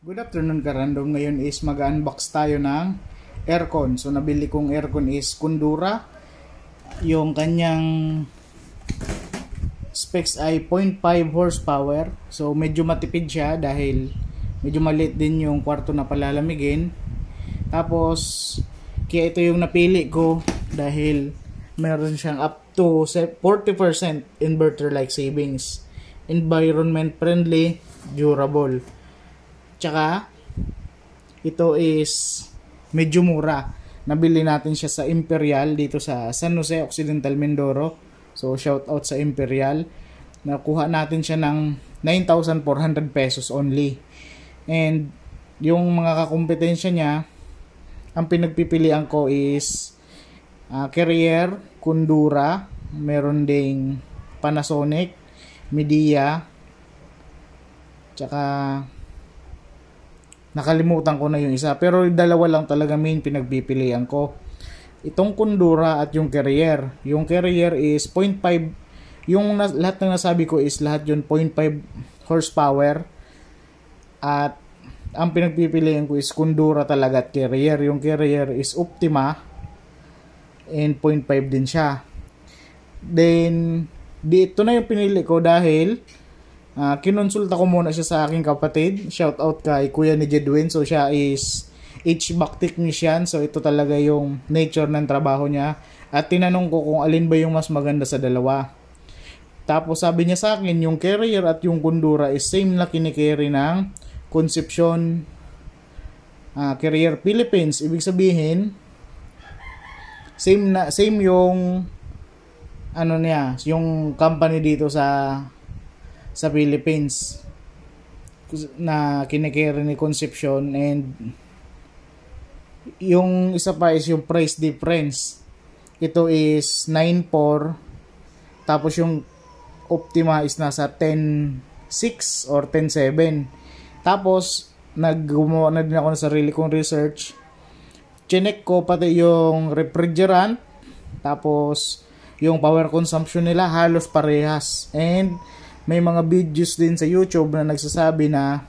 Good afternoon ka-random. Ngayon is mag-unbox tayo ng aircon. So nabili kong aircon is Kundura. Yung kanyang specs ay 0.5 horsepower. So medyo matipid siya dahil medyo maliit din yung kwarto na palalamigin. Tapos kaya ito yung napili ko dahil meron siyang up to 40% inverter like savings. Environment friendly, durable. Tsaka ito is medyo mura. Nabili natin siya sa Imperial dito sa San Jose Occidental, Mindoro. So shout out sa Imperial. Nakuha natin siya ng 9,400 pesos only. And yung mga kakompetensya niya, ang pinagpipilian ko is Carrier, Kundura, meron ding Panasonic, Midea, tsaka nakalimutan ko na yung isa, pero dalawa lang talaga main pinagpipilian ko. Itong Kundura at yung Carrier. Yung Carrier is 0.5, yung lahat ng nasabi ko is lahat yun 0.5 horsepower. At ang pinagpipilian ko is Kundura talaga at Carrier. Yung Carrier is Optima and 0.5 din siya. Then dito na yung pinili ko dahil kinonsulta ko muna siya sa aking kapatid. Shout out kay Kuya ni Jedwin. So siya is HVAC technician. So ito talaga yung nature ng trabaho niya. At tinanong ko kung alin ba yung mas maganda sa dalawa. Tapos sabi niya sa akin yung Carrier at yung Kundura is same na kinikerry ng Concepcion Carrier Philippines. Ibig sabihin same yung ano niya, yung company dito sa Philippines na kinikerry ni Concepcion. And yung isa pa is yung price difference. Ito is 9,400, tapos yung Optima is nasa 10,600 or 10,700. Tapos naggumawa na din ako ng sarili kong research. Chinek ko pati yung refrigerant, tapos yung power consumption nila halos parehas. And may mga videos din sa YouTube na nagsasabi na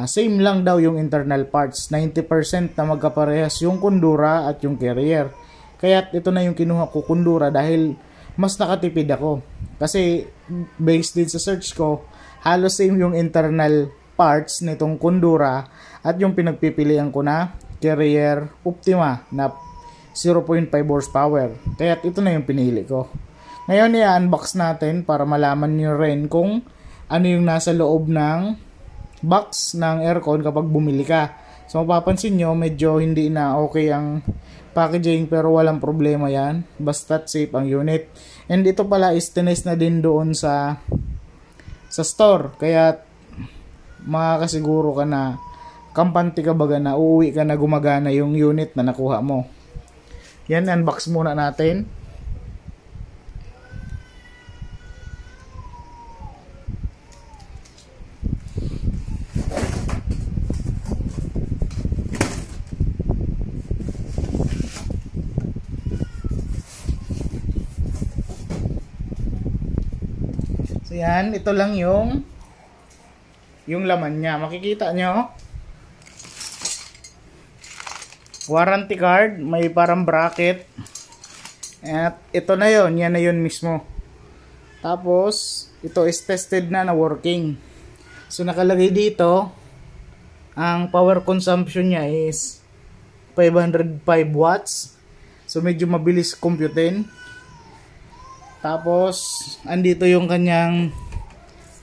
same lang daw yung internal parts. 90% na magkaparehas yung Kundura at yung Carrier. Kaya ito na yung kinuha ko, Kundura, dahil mas nakatipid ako. Kasi based din sa search ko, halos same yung internal parts nitong Kundura at yung pinagpipilian ko na Carrier Optima na 0.5 horsepower. Kaya ito na yung pinili ko. Ngayon i-unbox natin para malaman nyo rin kung ano yung nasa loob ng box ng aircon kapag bumili ka. So mapapansin nyo medyo hindi na okay ang packaging, pero walang problema yan. Basta't safe ang unit. And ito pala is tinest na din doon sa store. Kaya makakasiguro ka na kampante ka baga na uuwi ka na gumagana yung unit na nakuha mo. Yan, unbox muna natin. So yan, ito lang yung laman niya. Makikita nyo, warranty card, may parang bracket. At ito na yon, yan na yon mismo. Tapos ito is tested na working. So nakalagay dito ang power consumption niya is 505 watts. So medyo mabilis computein. Tapos andito yung kanyang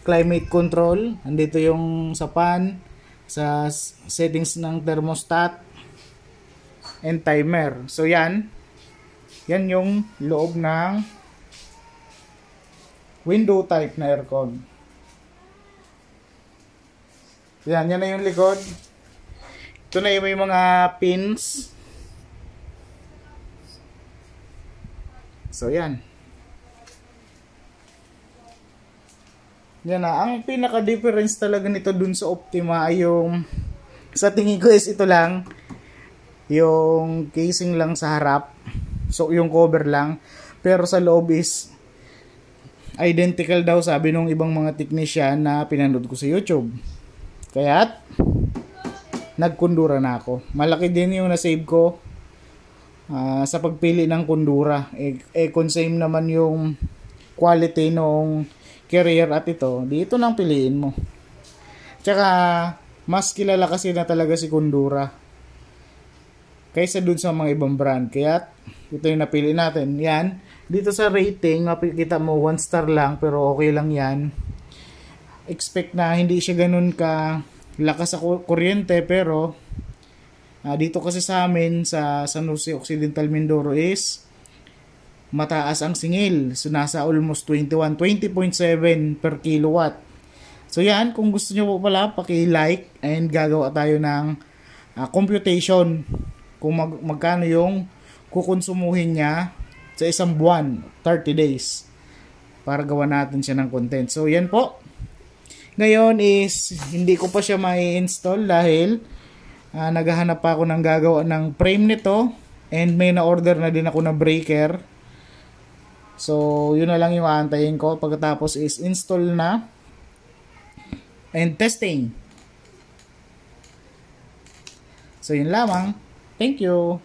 climate control, andito yung sa fan, sa settings ng thermostat and timer. So yan yung loob ng window type na aircon. Yan na yung likod. Ito na yung may mga pins. So yan. Yan na. Ang pinaka-difference talaga nito dun sa Optima ay yung, sa tingin ko is ito lang, yung casing lang sa harap. So yung cover lang. Pero sa loob is identical daw sabi nung ibang mga technician na pinanood ko sa YouTube. Kaya nagkundura na ako. Malaki din yung na-save ko sa pagpili ng kundura. Kung same naman yung quality ng carrier at ito, dito nang piliin mo. Tsaka mas kilala kasi na talaga si Kundura kaysa dun sa mga ibang brand. Kaya ito yung napili natin. Yan, dito sa rating makikita mo 1 star lang, pero okay lang yan. Expect na hindi siya ganun ka lakas sa kuryente, pero dito kasi sa amin sa San Jose Occidental Mindoro is mataas ang singil. So nasa almost 20.7 per kilowatt. So yan, kung gusto nyo po pala, paki-like and gagawa tayo ng computation kung magkano yung kukonsumuhin niya sa isang buwan, 30 days, para gawa natin siya ng content. So yan po. Ngayon is hindi ko pa siya mai-install dahil naghahanap pa ako ng gagawa ng frame nito, and may na-order na din ako na breaker. So yun na lang yung aantayin ko. Pagkatapos is install na and testing. So yun lamang. Thank you.